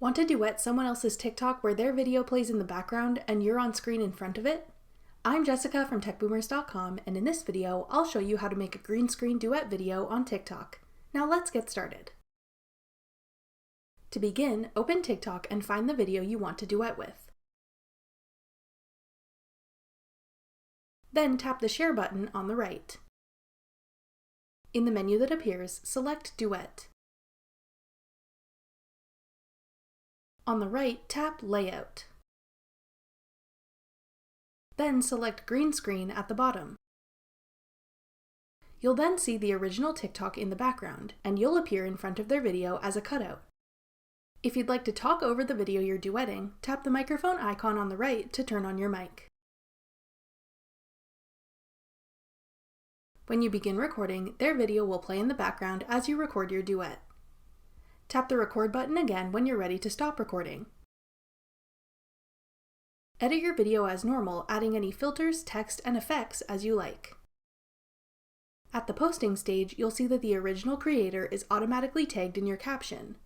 Want to duet someone else's TikTok where their video plays in the background and you're on screen in front of it? I'm Jessica from techboomers.com, and in this video, I'll show you how to make a green screen duet video on TikTok. Now let's get started. To begin, open TikTok and find the video you want to duet with. Then tap the share button on the right. In the menu that appears, select Duet. On the right, tap Layout. Then select Green Screen at the bottom. You'll then see the original TikTok in the background, and you'll appear in front of their video as a cutout. If you'd like to talk over the video you're duetting, tap the microphone icon on the right to turn on your mic. When you begin recording, their video will play in the background as you record your duet. Tap the record button again when you're ready to stop recording. Edit your video as normal, adding any filters, text, and effects as you like. At the posting stage, you'll see that the original creator is automatically tagged in your caption.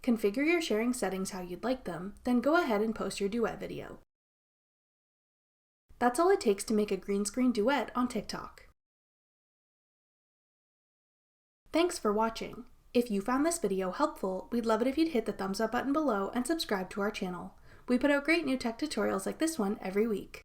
Configure your sharing settings how you'd like them, then go ahead and post your duet video. That's all it takes to make a green screen duet on TikTok. Thanks for watching. If you found this video helpful, we'd love it if you'd hit the thumbs up button below and subscribe to our channel. We put out great new tech tutorials like this one every week.